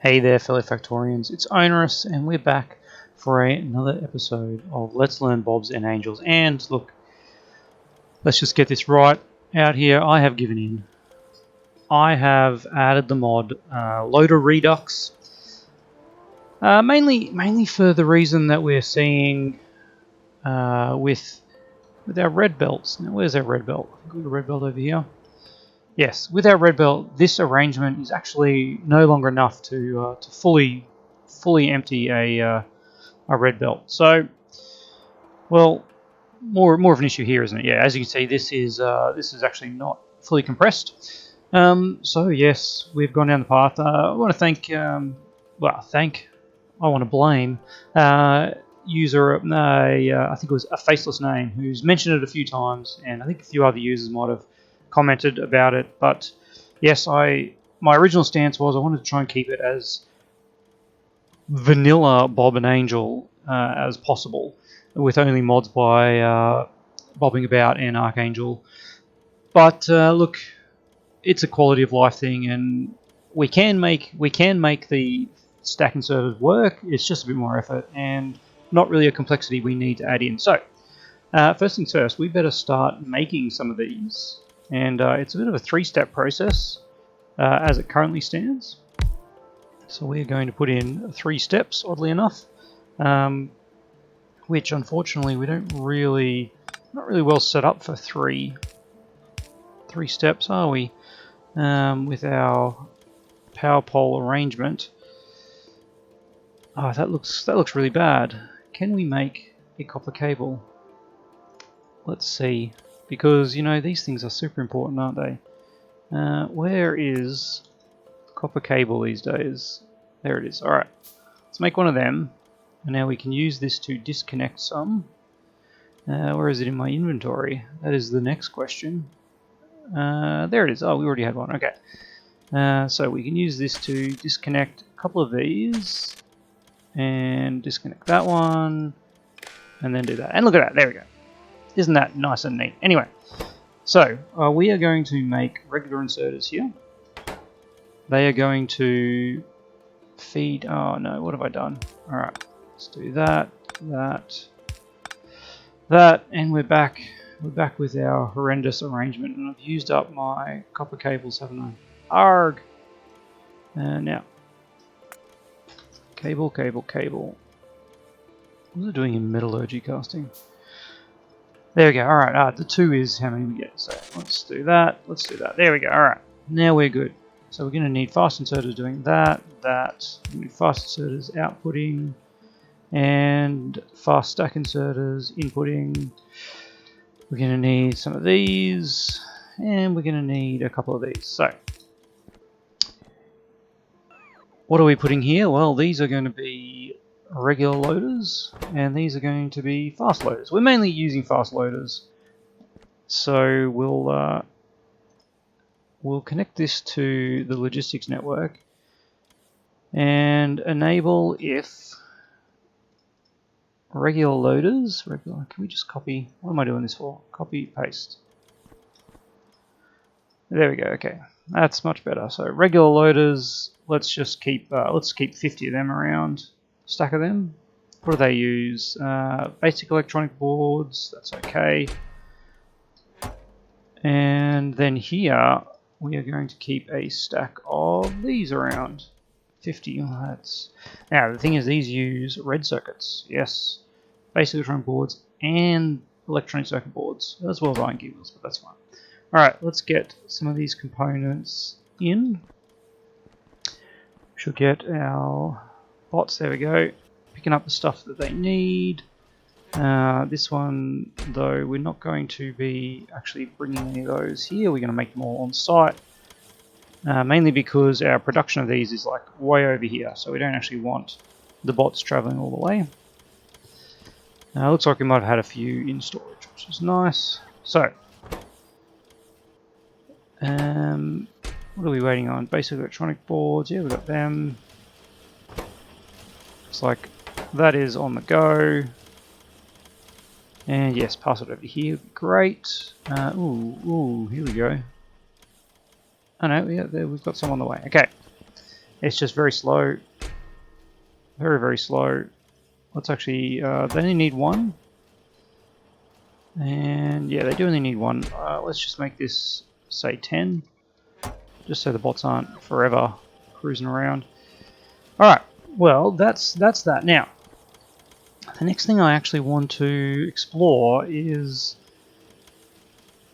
Hey there, fellow Factorians, it's Onerous, and we're back for another episode of Let's Learn Bobs and Angels. And look, let's just get this right out here. I have given in. I have added the mod Loader Redux, mainly for the reason that we're seeing with our red belts. Now, where's our red belt? I think we've got a red belt over here. Yes, with our red belt, this arrangement is actually no longer enough to fully empty a red belt. So, well, more of an issue here, isn't it? Yeah, as you can see, this is actually not fully compressed. So yes, we've gone down the path. I want to thank, I want to blame user, I think it was a faceless name, who's mentioned it a few times, and I think a few other users might have commented about it. But yes, my original stance was I wanted to try and keep it as vanilla Bob and Angel as possible, with only mods by Bobbing About and Archangel. But look, it's a quality of life thing, and we can make the stack inserters work. It's just a bit more effort and not really a complexity we need to add in. So first things first, we better start making some of these, and it's a bit of a three-step process as it currently stands. So we're going to put in 3 steps, oddly enough, which unfortunately we not really well set up for three steps, are we? With our power pole arrangement. Oh, that looks really bad. Can we make a copper cable? Let's see, because you know these things are super important, aren't they? Where is copper cable these days? There it is. Alright, let's make one of them, and now we can use this to disconnect some. Where is it in my inventory? That is the next question. There it is. Oh, we already had one. Okay. So we can use this to disconnect a couple of these, and disconnect that one, and then do that. And look at that. There we go. Isn't that nice and neat? Anyway, so we are going to make regular inserters here. They are going to feed. Oh no, what have I done? Alright, let's do that, and we're back with our horrendous arrangement, and I've used up my copper cables, haven't I? Arg! Now, cable. What was it doing in metallurgy casting? There we go. Alright, the 2 is how many we get. So let's do that. There we go. Alright, now we're good. So we're going to need fast inserters doing that. We need fast inserters outputting, and fast stack inserters inputting. We're going to need some of these, and we're going to need a couple of these. So, what are we putting here? Well, these are going to be regular loaders, and these are going to be fast loaders. We're mainly using fast loaders, so we'll connect this to the logistics network and enable if regular loaders. Can we just copy? What am I doing this for? Copy, paste. There we go. Okay, that's much better. So regular loaders. Let's just keep 50 of them around. Stack of them. What do they use? Basic electronic boards. That's okay. And then here we are going to keep a stack of these around. 50. Now the thing is, these use red circuits. Yes, basic electronic boards and electronic circuit boards, as well as iron gears, but that's fine. Alright, let's get some of these components in. Should get our bots, there we go, picking up the stuff that they need. This one, though, we're not going to be actually bringing any of those here. We're going to make them all on site, mainly because our production of these is like way over here, so we don't actually want the bots traveling all the way. Looks like we might have had a few in storage, which is nice. So, what are we waiting on? Basic electronic boards, yeah, we've got them. Looks like that is on the go. And yes, pass it over here, great. Ooh, here we go. Oh no, yeah, we've got some on the way. Okay. It's just very slow. Very, very slow. Let's actually, they only need one. And yeah, they do only need one. Let's just make this, say, 10. Just so the bots aren't forever cruising around. Alright, well, that's that. Now, the next thing I actually want to explore is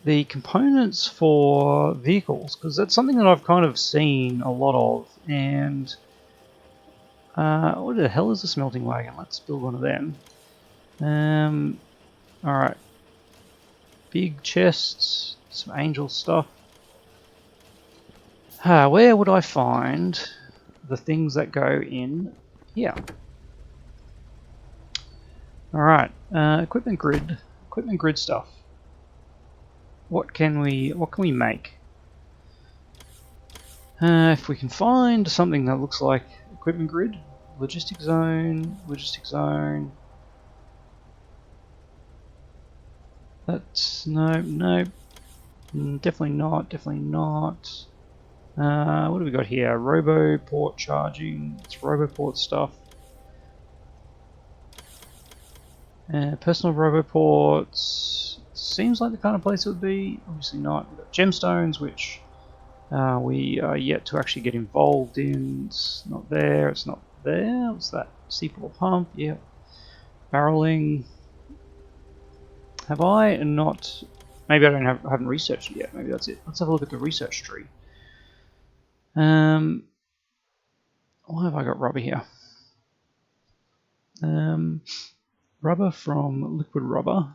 the components for vehicles, because that's something that I've kind of seen a lot of, and what the hell is a smelting wagon? Let's build one of them. Alright, big chests, some angel stuff. Where would I find the things that go in here? Alright, equipment grid stuff. What can we make? If we can find something that looks like equipment grid, logistic zone. That's no, definitely not. What do we got here? Roboport charging. It's Roboport stuff. Personal Roboports. Seems like the kind of place it would be. Obviously not. We've got gemstones, which we are yet to actually get involved in. It's not there. It's not there. What's that? Seaport pump. Yeah. Barreling. Have I not? Maybe I haven't researched it yet. Maybe that's it. Let's have a look at the research tree. Why have I got rubber here? Rubber from liquid rubber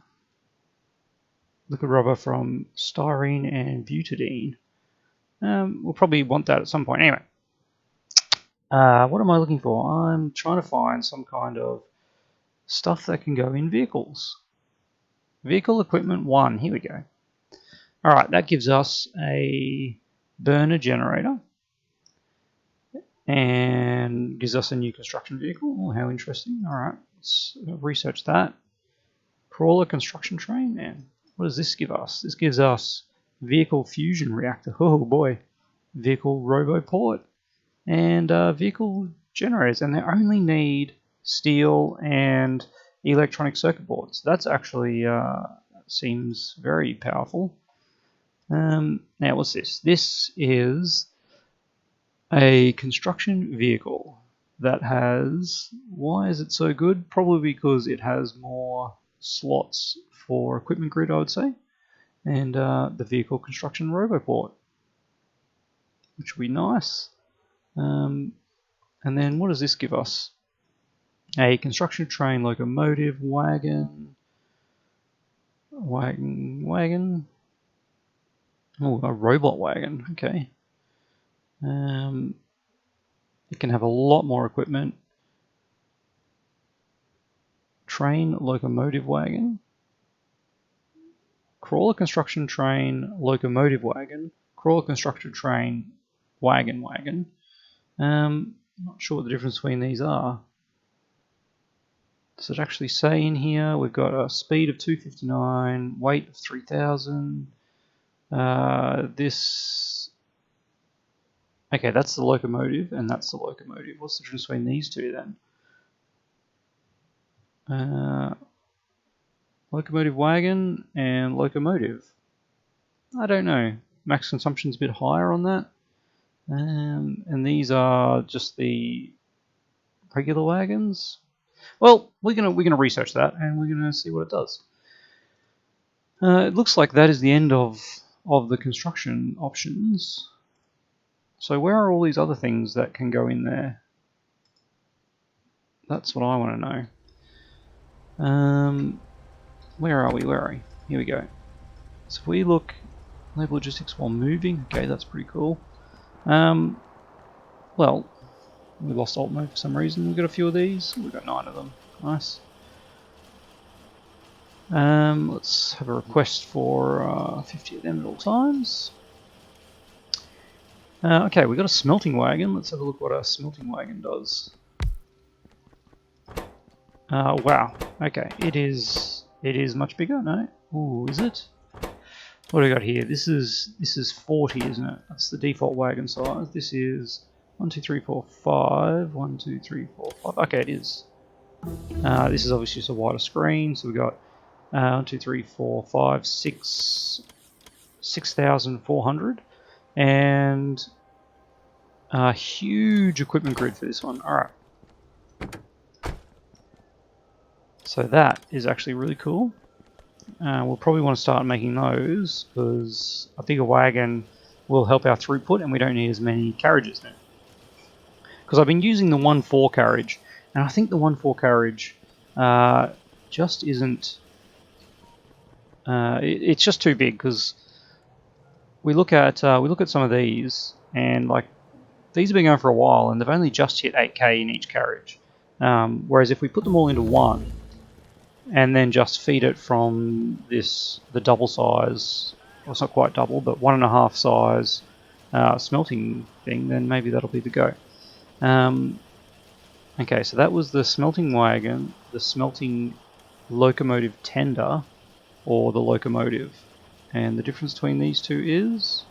from styrene and butadiene. We'll probably want that at some point. Anyway, what am I looking for? I'm trying to find some kind of stuff that can go in vehicles. Vehicle equipment 1. Here we go. Alright, that gives us a burner generator. And gives us a new construction vehicle. Oh, how interesting. Alright, let's research that. Crawler construction train. Man, what does this give us? This gives us vehicle fusion reactor. Oh boy. Vehicle roboport. And vehicle generators. And they only need steel and electronic circuit boards. That's actually seems very powerful. Now, what's this? This is a construction vehicle that has... Why is it so good? Probably because it has more slots for equipment grid, I would say. And the vehicle construction roboport, which would be nice. And then what does this give us? A construction train, locomotive, wagon. Oh, a robot wagon. Okay. It can have a lot more equipment. Train, locomotive, wagon. Crawler construction train, locomotive, wagon. Crawler construction train, wagon. Not sure what the difference between these are. Does it actually say in here? We've got a speed of 259, weight of 3,000. This... Okay, that's the locomotive, and that's the locomotive. What's the difference between these two then? Locomotive wagon and locomotive. I don't know. Max consumption's a bit higher on that. And these are just the regular wagons. Well, we're gonna research that, and we're gonna see what it does. It looks like that is the end of the construction options. So where are all these other things that can go in there? That's what I want to know. Where are we? Here we go. So if we look, label logistics while moving. Okay, that's pretty cool. Well, we lost alt mode for some reason. We've got a few of these. We've got 9 of them. Nice. Let's have a request for 50 of them at all times. Okay, we've got a smelting wagon. Let's have a look what a smelting wagon does. Wow. Okay, it is much bigger, no? Ooh, is it? What do we got here? This is 40, isn't it? That's the default wagon size. This is 1, 2, 3, 4, 5. 1, 2, 3, 4, 5. Okay, it is. This is obviously just a wider screen, so we got 1, 2, 3, 4, 5, 6, 6,400, and a huge equipment grid for this one. All right. So that is actually really cool. We'll probably want to start making those because a bigger wagon will help our throughput, and we don't need as many carriages now. Because I've been using the 1/4 carriage, and I think the 1/4 carriage just isn't. It's just too big. Because we look at some of these, and like these have been going for a while, and they've only just hit 8K in each carriage. Whereas if we put them all into one, and then just feed it from the double size, well, it's not quite double, but 1.5 size smelting thing, then maybe that'll be the go. Okay, so that was the smelting wagon, the smelting locomotive tender, or the locomotive. And the difference between these two is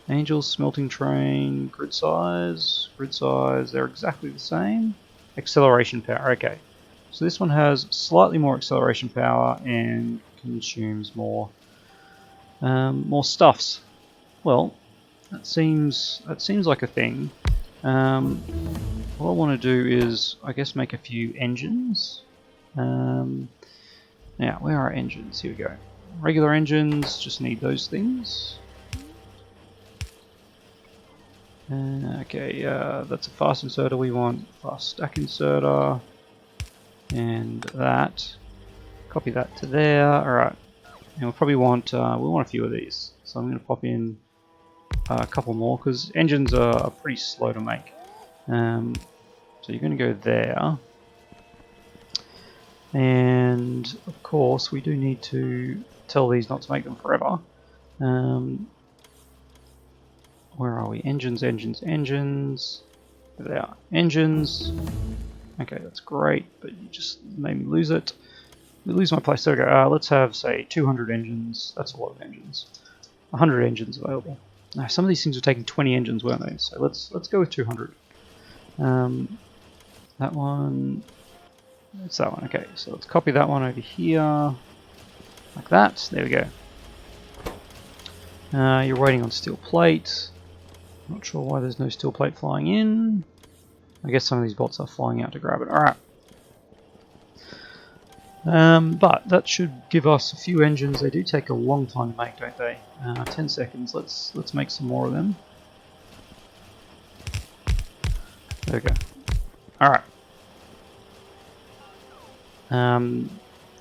Angel's smelting train, grid size, they're exactly the same. Acceleration power, okay. So this one has slightly more acceleration power and consumes more stuffs. Well, that seems like a thing. What I want to do is, I guess, make a few engines. Now, where are engines? Here we go. Regular engines, just need those things. Okay, that's a fast inserter. We want fast stack inserter, and that. Copy that to there. All right, and we'll probably want we want a few of these. So I'm going to pop in a couple more because engines are pretty slow to make. So you're going to go there, and of course we do need to tell these not to make them forever. Where are we? Engines. There they are. Engines. Okay, that's great, but you just made me lose it. We lose my place. There we go. Let's have, say, 200 engines. That's a lot of engines. 100 engines available. Now, some of these things were taking 20 engines, weren't they? So let's go with 200. That one. It's that one. Okay, so let's copy that one over here, like that. There we go. You're waiting on steel plate. Not sure why there's no steel plate flying in. I guess some of these bots are flying out to grab it. Alright. But that should give us a few engines. They do take a long time to make, don't they? 10 seconds. Let's make some more of them. There we go. Alright.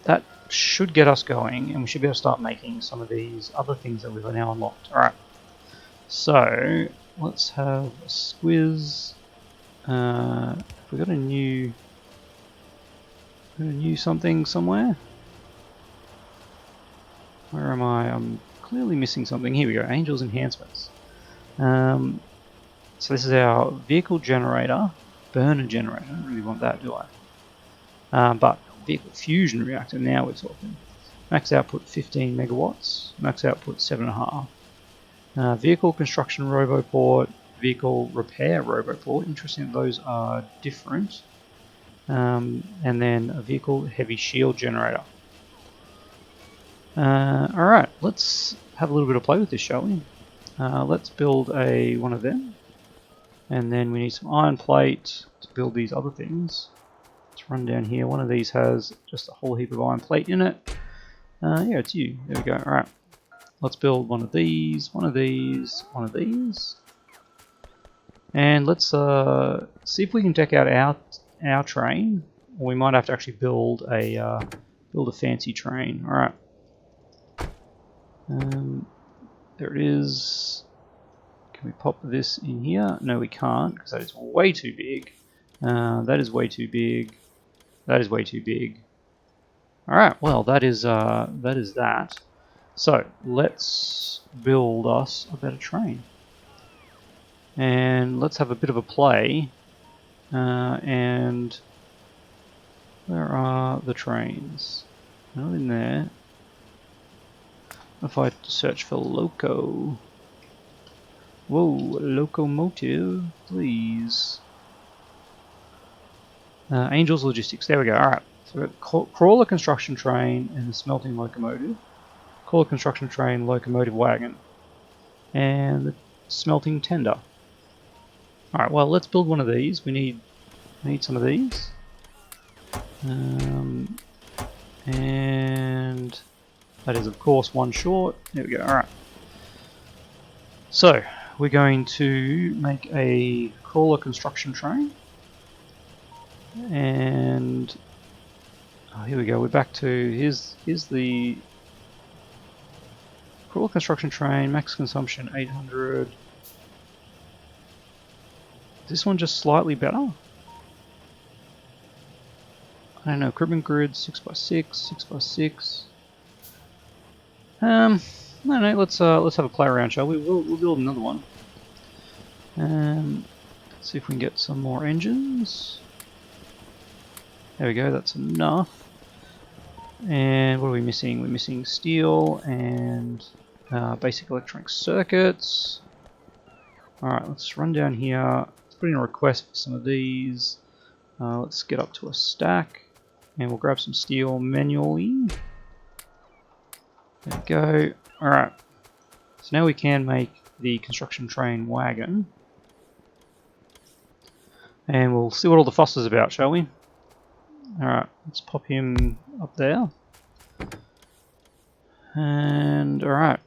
That should get us going, and we should be able to start making some of these other things that we've now unlocked. Alright. So, let's have a squiz. We got a new something somewhere. Where am I? I'm clearly missing something. Here we go. Angel's enhancements. So this is our vehicle generator, burner generator. I don't really want that, do I? But vehicle fusion reactor. Now we're talking. Max output 15 megawatts. Max output 7.5. Vehicle construction roboport. Vehicle repair roboport. Interesting, those are different. And then a vehicle heavy shield generator. Alright, let's have a little bit of play with this, shall we? Let's build one of them. And then we need some iron plate to build these other things. Let's run down here. One of these has just a whole heap of iron plate in it. Yeah, it's you. There we go. Alright. Let's build one of these, one of these, one of these. And let's see if we can deck out our train, or we might have to actually build a fancy train. All right, there it is. Can we pop this in here? No, we can't because that is way too big. That is way too big. That is way too big. All right, well that is that. So let's build us a better train. And let's have a bit of a play. And where are the trains? Not in there. If I search for loco. Whoa, locomotive, please. Angels Logistics, there we go. Alright, so we've got crawler construction train and the smelting locomotive. Crawler construction train, locomotive wagon. And the smelting tender. Alright, well, let's build one of these. We need some of these. And that is, of course, one short. There we go. Alright. So, we're going to make a crawler construction train. And here we go. We're back to here's the crawler construction train. Max consumption 800. Is this one just slightly better? I don't know. Equipment grid 6x6, 6x6. I don't know. Let's have a play around, shall we? We'll build another one. Let's see if we can get some more engines. There we go. That's enough. And what are we missing? We're missing steel and basic electronic circuits. Alright, let's run down here. Let's put in a request for some of these. Let's get up to a stack. And we'll grab some steel manually. There we go. Alright. So now we can make the construction train wagon. And we'll see what all the fuss is about, shall we? Alright, let's pop him up there. And alright.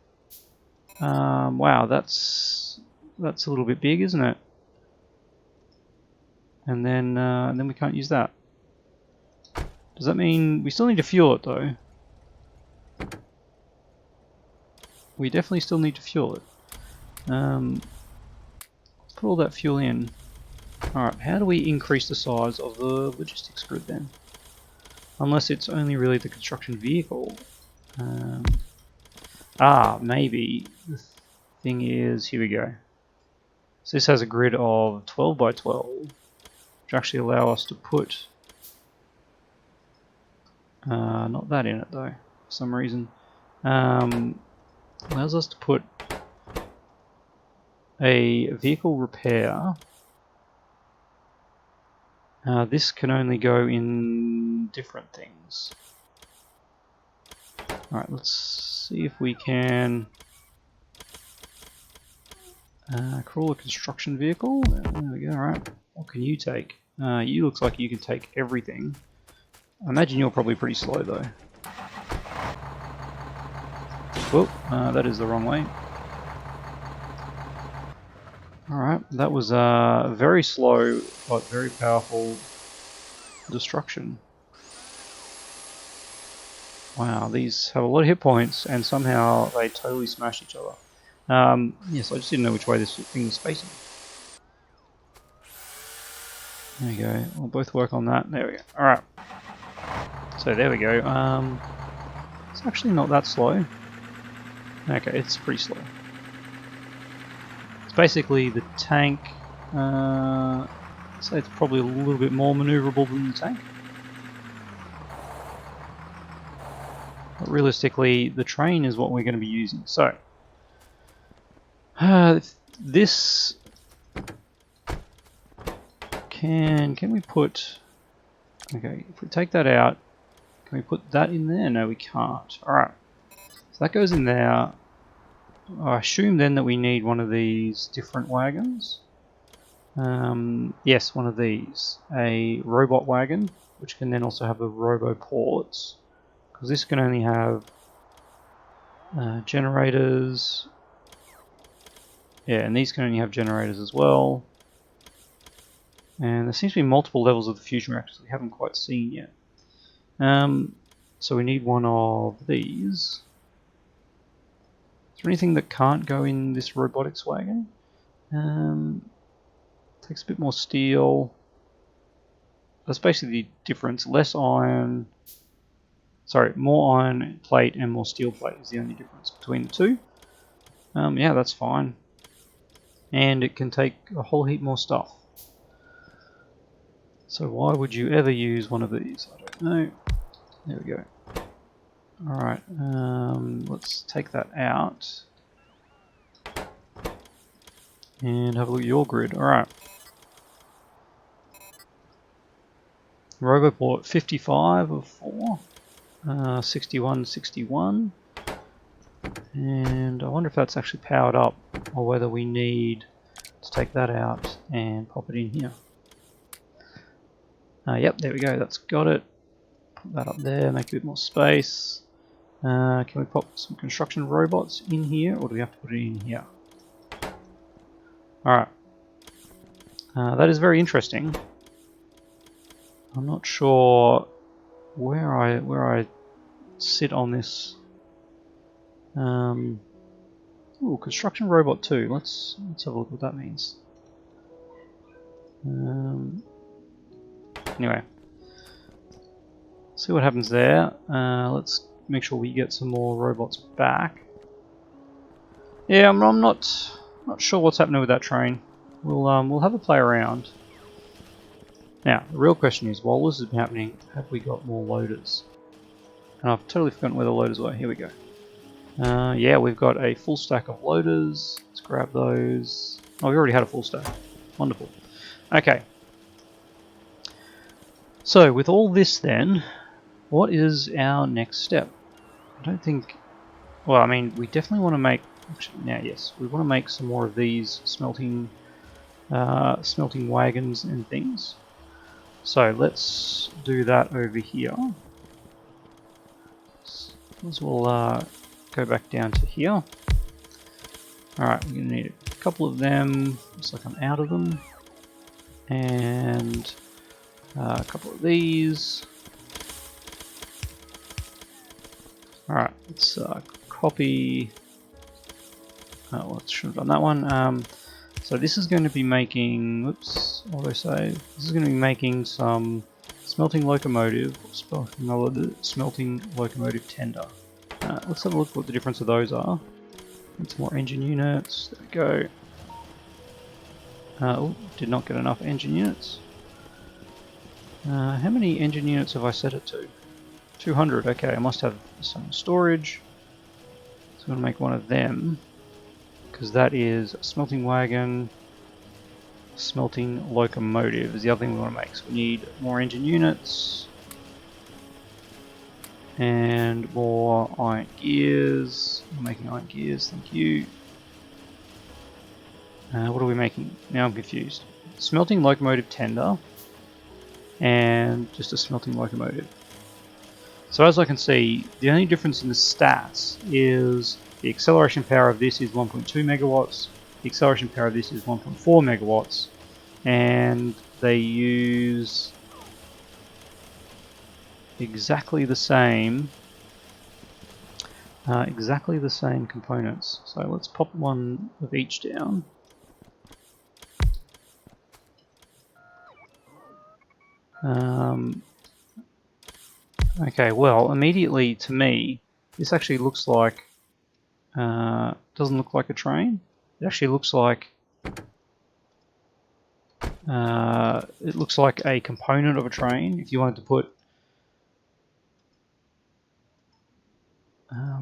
Wow, that's a little bit big, isn't it? And then we can't use that. Does that mean we still need to fuel it though? We definitely still need to fuel it. Let's put all that fuel in. Alright, how do we increase the size of the logistics grid then? Unless it's only really the construction vehicle. Maybe. The thing is, here we go. So this has a grid of 12 by 12, which actually allow us to put not that in it though, for some reason. Allows us to put a vehicle repair. This can only go in different things. Alright, let's see if we can crawl a construction vehicle. There we go, alright. What can you take? You looks like you can take everything. I imagine you're probably pretty slow though. Whoop, that is the wrong way. Alright, that was very slow but very powerful destruction. Wow, these have a lot of hit points and somehow they totally smash each other. Yes, I just didn't know which way this thing was facing. There we go, we'll both work on that. There we go. Alright. So there we go. It's actually not that slow. Okay, it's pretty slow. It's basically the tank. I'd say it's probably a little bit more maneuverable than the tank. But realistically, the train is what we're going to be using. So, this can we put? Okay, if we take that out, can we put that in there? No, we can't. All right, so that goes in there. I assume then that we need one of these different wagons. Yes, one of these. A robot wagon, which can then also have the robo ports. Because this can only have generators. Yeah, and these can only have generators as well. And there seems to be multiple levels of the fusion reactors we haven't quite seen yet. So we need one of these. Is there anything that can't go in this robotics wagon? Takes a bit more steel. That's basically the difference. Less iron. Sorry, more iron plate and more steel plate is the only difference between the two. Yeah, that's fine. And it can take a whole heap more stuff. So why would you ever use one of these? I don't know. There we go. Alright, let's take that out. And have a look at your grid. Alright. Roboport 55 of 4. 61, 61. And I wonder if that's actually powered up, or whether we need to take that out and pop it in here. Yep, there we go, that's got it. Put that up there, make a bit more space. Can we pop some construction robots in here, or do we have to put it in here? Alright. That is very interesting. I'm not sure where I sit on this. Ooh, construction robot 2. Let's have a look what that means. Anyway, see what happens there. Let's make sure we get some more robots back. Yeah, I'm not sure what's happening with that train. We'll have a play around. Now, the real question is, while this has been happening, have we got more loaders? And I've totally forgotten where the loaders were. Here we go. Yeah, we've got a full stack of loaders. Let's grab those. Oh, we already had a full stack. Wonderful. Okay. So, with all this then, what is our next step? I don't think... Well, I mean, we definitely want to make... Actually, now, yes. We want to make some more of these smelting wagons and things. So, let's do that over here. As we'll go back down to here. Alright, we're going to need a couple of them. Looks like I'm out of them. And a couple of these. Alright, let's copy. Oh, well, I should have done that one. So this is going to be making. Whoops, autosave. This is going to be making some smelting locomotive, smelting locomotive tender. Let's have a look what the difference of those are. Get some more engine units. There we go. Oh, did not get enough engine units. How many engine units have I set it to? 200. Okay, I must have some storage. So I'm going to make one of them, because that is a smelting wagon. Smelting locomotive is the other thing we want to make. So we need more engine units. And more iron gears. We're making iron gears, thank you. What are we making? Now I'm confused. Smelting locomotive tender. And just a smelting locomotive. So as I can see, the only difference in the stats is the acceleration power of this is 1.2 megawatts. The acceleration power of this is 1.4 megawatts. And they use exactly the same components. So let's pop one of each down. Okay, well, immediately to me, this actually looks like doesn't look like a train. It actually looks like a component of a train. If you wanted to put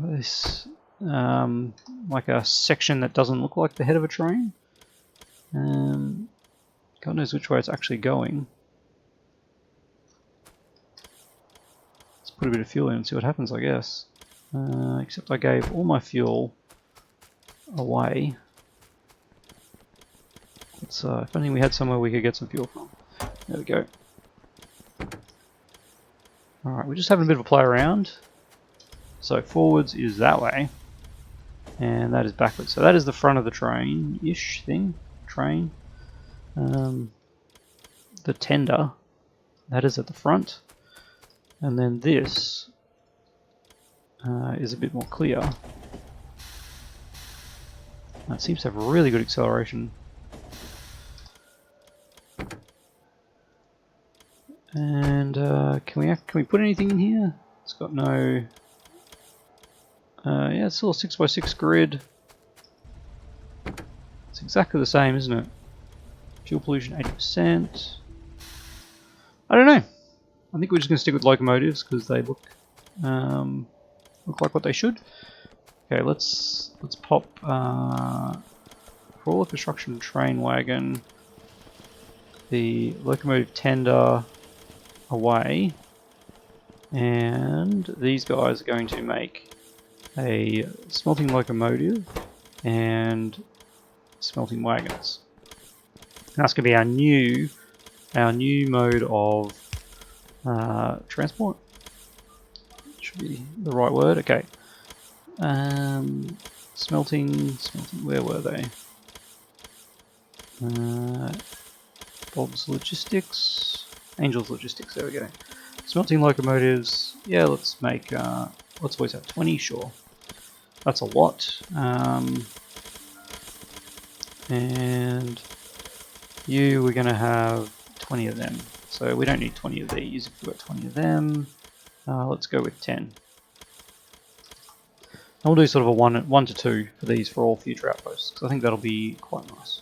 this like a section that doesn't look like the head of a train. God knows which way it's actually going. Let's put a bit of fuel in and see what happens, I guess. Except I gave all my fuel away. Let's, if only we had somewhere we could get some fuel from. There we go. Alright, we're just having a bit of a play around. So forwards is that way, and that is backwards. So that is the front of the train-ish thing. Train. The tender, that is at the front. And then this is a bit more clear. It seems to have really good acceleration. And can we put anything in here? It's got no. Yeah, it's still a 6x6 grid. It's exactly the same, isn't it? Fuel pollution 80%. I don't know. I think we're just going to stick with locomotives because they look look like what they should. Okay, let's pop for all the construction train wagon, the locomotive tender away, and these guys are going to make a smelting locomotive and smelting wagons. And that's going to be our new mode of transport. Should be the right word. Okay. Smelting. Where were they? Bob's Logistics, Angel's Logistics. There we go. Smelting locomotives. Yeah, let's make. Let's voice out 20. Sure. That's a lot. And we're going to have 20 of them. So we don't need 20 of these. If we've got 20 of them, let's go with 10. And we'll do sort of a 1 to 2 for these for all future outposts, because I think that'll be quite nice.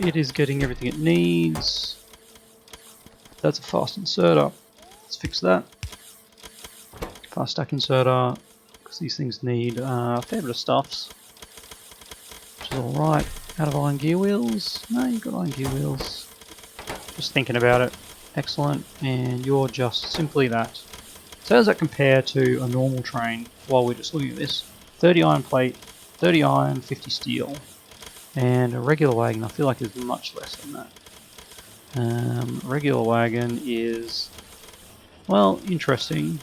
It is getting everything it needs. That's a fast inserter. Let's fix that. Fast stack inserter, because these things need a fair bit of stuffs. Which is alright. Out of iron gear wheels? No, you've got iron gear wheels. Just thinking about it. Excellent. And you're just simply that. So how does that compare to a normal train while we're just looking at this? 30 iron plate, 30 iron, 50 steel. And a regular wagon I feel like is much less than that. Regular wagon is, well, interesting.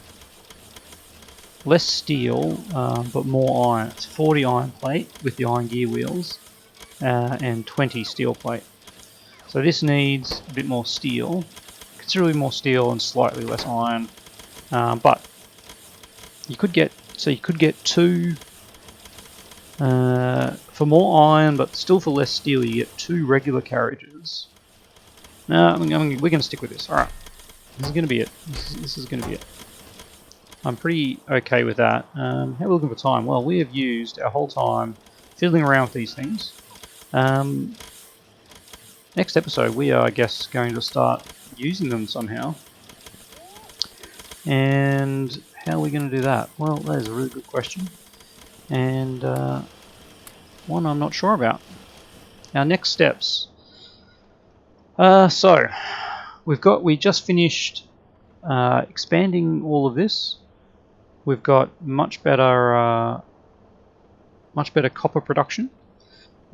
Less steel, but more iron. It's 40 iron plate with the iron gear wheels, and 20 steel plate. So this needs a bit more steel, considerably more steel and slightly less iron. But you could get two. For more iron, but still for less steel, you get 2 regular carriages. No, we're going to stick with this. Alright. This is going to be it. This is going to be it. I'm pretty okay with that. How are we looking for time? Well, we have used our whole time fiddling around with these things. Next episode, we are, I guess, going to start using them somehow. And how are we going to do that? Well, that is a really good question. And one I'm not sure about. Our next steps. So we just finished expanding all of this. We've got much better copper production.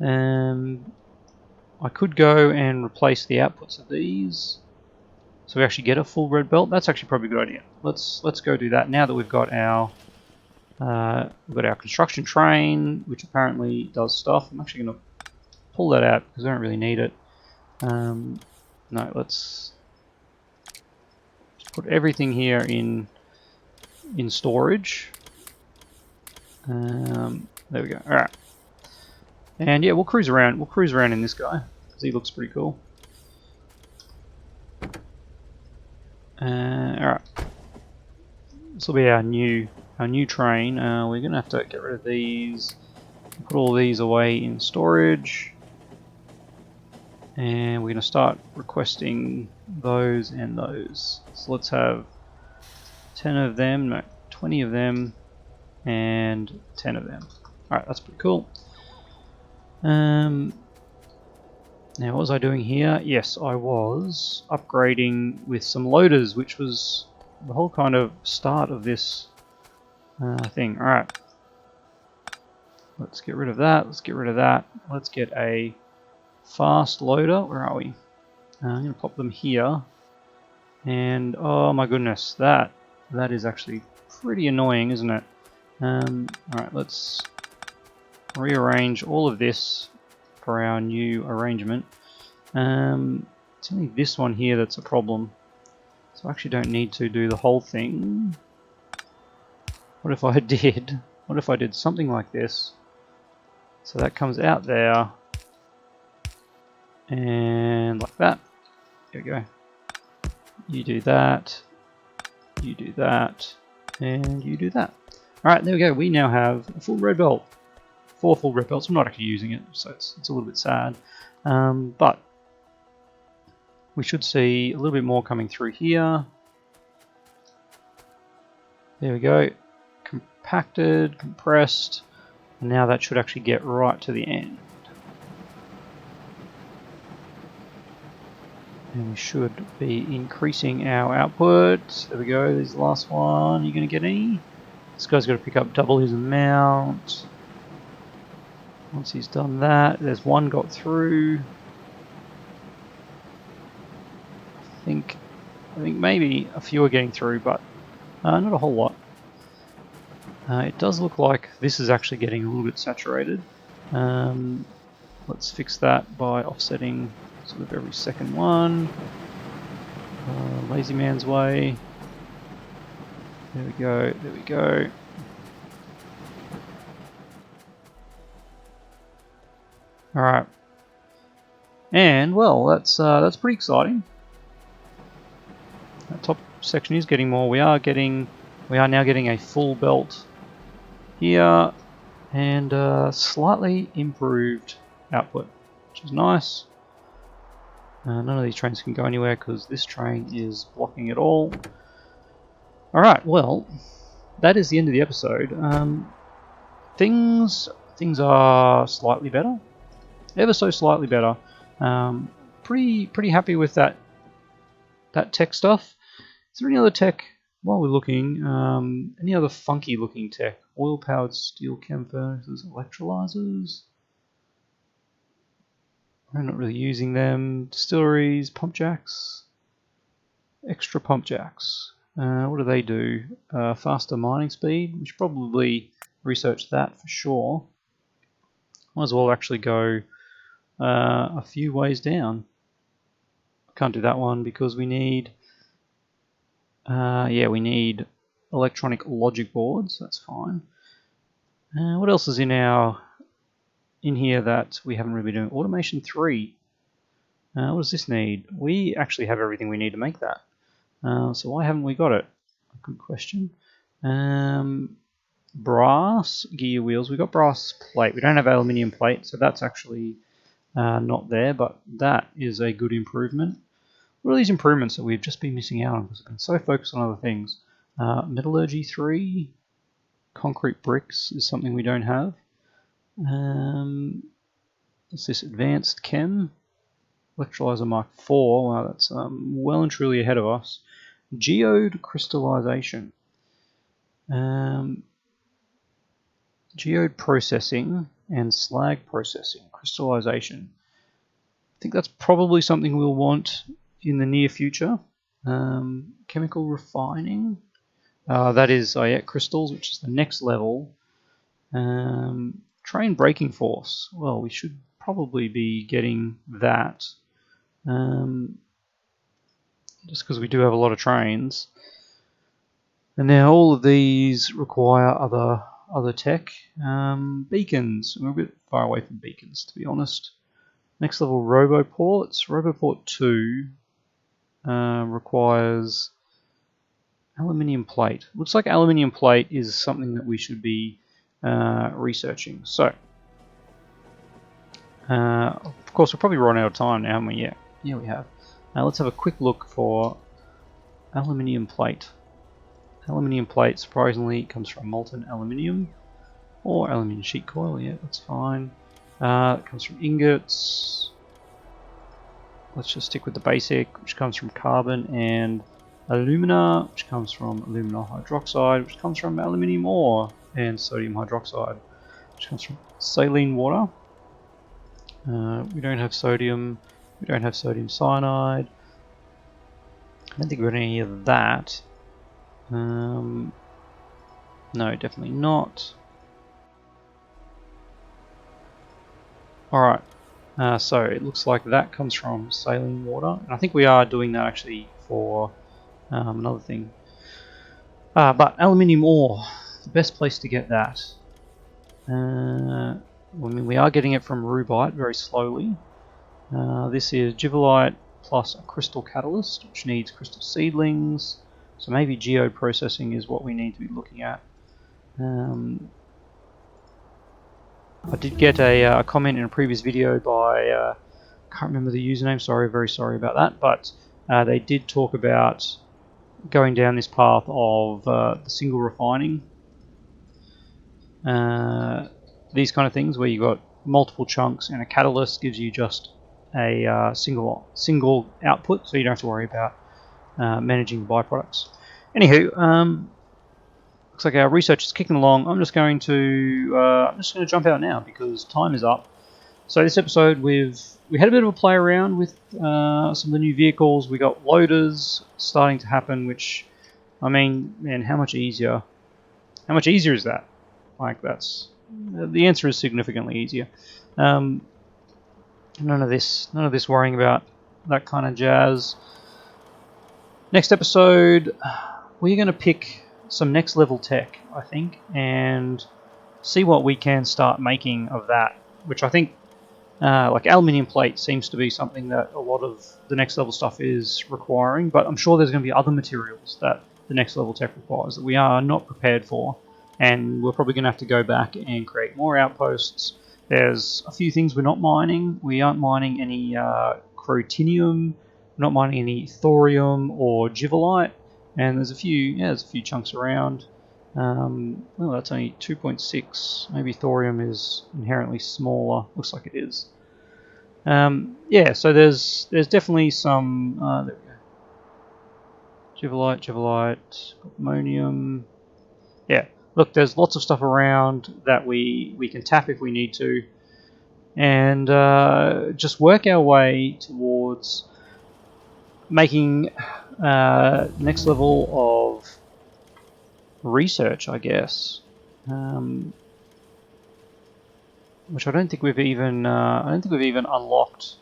I could go and replace the outputs of these, so we actually get a full red belt. That's actually probably a good idea. Let's go do that now that we've got our construction train, which apparently does stuff. I'm actually going to pull that out because I don't really need it. No, let's put everything here in storage. There we go. All right, and yeah, we'll cruise around. We'll cruise around in this guy because he looks pretty cool. All right, this will be our new train. We're gonna have to get rid of these. Put all these away in storage. And we're going to start requesting those and those. So let's have 10 of them, no, 20 of them, and 10 of them. Alright, that's pretty cool. Now what was I doing here? Yes, I was upgrading with some loaders, which was the whole kind of start of this thing. Alright. Let's get rid of that, let's get rid of that. Let's get a fast loader. Where are we? I'm going to pop them here. And oh my goodness, that is actually pretty annoying, isn't it? Alright, let's rearrange all of this for our new arrangement. It's only this one here that's a problem. So I actually don't need to do the whole thing. What if I did? What if I did something like this? So that comes out there. And like that. There we go. You do that. You do that. And you do that. Alright, there we go. We now have a full red belt. 4 full red belts. I'm not actually using it, so it's a little bit sad. But we should see a little bit more coming through here. There we go. Compacted, compressed, and now that should actually get right to the end. And we should be increasing our output. There we go, there's the last one. Are you going to get any? This guy's got to pick up double his amount. Once he's done that, there's one got through. I think maybe a few are getting through, but not a whole lot. It does look like this is actually getting a little bit saturated. Let's fix that by offsetting sort of every second one. Lazy man's way. There we go, there we go. Alright. And, well, that's pretty exciting. That top section is getting more. We are now getting a full belt here, and slightly improved output, which is nice. None of these trains can go anywhere because this train is blocking it all. Alright, well, that is the end of the episode. Things are slightly better. Ever so slightly better. Pretty happy with that tech stuff. Is there any other tech while we're looking? Any other funky looking tech? Oil powered steel chem furnaces, electrolyzers. I'm not really using them. Distilleries, pump jacks, extra pump jacks. What do they do? Faster mining speed. We should probably research that for sure. Might as well actually go a few ways down. Can't do that one because we need we need electronic logic boards. That's fine. What else is in here that we haven't really been doing? Automation 3. What does this need? We actually have everything we need to make that. So why haven't we got it? Good question. Brass gear wheels. We've got brass plate. We don't have aluminium plate, so that's actually not there, but that is a good improvement. What are these improvements that we've just been missing out on because we've been so focused on other things? Metallurgy 3. Concrete bricks is something we don't have. What's this? Advanced Chem. Electrolyzer Mark IV. Wow, that's well and truly ahead of us. Geode crystallization. Geode processing and slag processing. Crystallization. I think that's probably something we'll want in the near future. Chemical refining. That is crystals, which is the next level. Train braking force. Well, we should probably be getting that. Just because we do have a lot of trains. And now all of these require other tech. Beacons. We're a bit far away from beacons, to be honest. Next level, roboports. Roboport 2 requires aluminium plate. Looks like aluminium plate is something that we should be researching. So, of course, we're probably run out of time now, haven't we? Yeah, we have. Let's have a quick look for aluminium plate. Aluminium plate, surprisingly, comes from molten aluminium or aluminium sheet coil. Yeah, that's fine. It comes from ingots. Let's just stick with the basic, which comes from carbon and alumina, which comes from alumina hydroxide, which comes from aluminium ore, and sodium hydroxide, which comes from saline water. We don't have sodium. We don't have sodium cyanide. I don't think we've got any of that. No, definitely not. Alright, so it looks like that comes from saline water. And I think we are doing that actually for another thing. But aluminium ore, the best place to get that. I mean, we are getting it from rubite very slowly. This is gibbelite plus a crystal catalyst, which needs crystal seedlings. So maybe geode processing is what we need to be looking at. I did get a comment in a previous video by, I can't remember the username, very sorry about that, but they did talk about going down this path of the single refining. These kind of things where you've got multiple chunks and a catalyst gives you just a single output, so you don't have to worry about managing the byproducts. Anywho, looks like our research is kicking along. I'm just going to jump out now because time is up. So this episode we had a bit of a play around with some of the new vehicles. We got loaders starting to happen, which, I mean, man, how much easier is that? Like, that's the answer is significantly easier. None of this worrying about that kind of jazz. Next episode, we're going to pick some next level tech, I think, and see what we can start making of that, which I think like aluminium plate seems to be something that a lot of the next level stuff is requiring, but I'm sure there's going to be other materials that the next level tech requires that we are not prepared for, and we're probably going to have to go back and create more outposts. There's a few things we're not mining. We aren't mining any crotinium, we're not mining any thorium or givelite, and there's a few chunks around. Well, that's only 2.6. Maybe thorium is inherently smaller. Looks like it is. Yeah, so there's definitely some. There we go. Givelite, ammonium. Yeah, look, there's lots of stuff around that we can tap if we need to, and just work our way towards making next level of research, I guess, which I don't think we've even unlocked,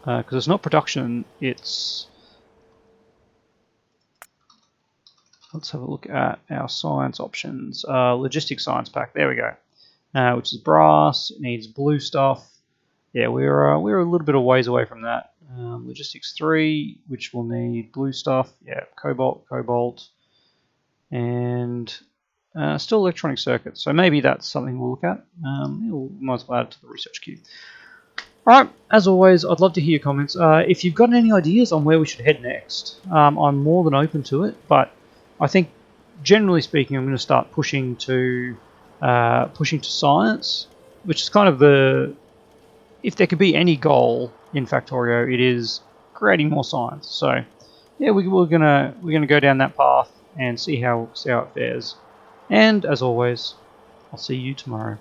because it's not production. It's, let's have a look at our science options. Logistics science pack. There we go. Which is brass. It needs blue stuff. Yeah, we're a little bit of ways away from that. Logistics 3, which will need blue stuff. Yeah, cobalt. And still electronic circuits, so maybe that's something we'll look at. We might as well add it to the research queue. Alright, as always, I'd love to hear your comments. If you've got any ideas on where we should head next, I'm more than open to it, but I think, generally speaking, I'm going to start pushing to science, which is kind of the... If there could be any goal in Factorio, it is creating more science. So, yeah, we're gonna go down that path and see how it fares. And as always, I'll see you tomorrow.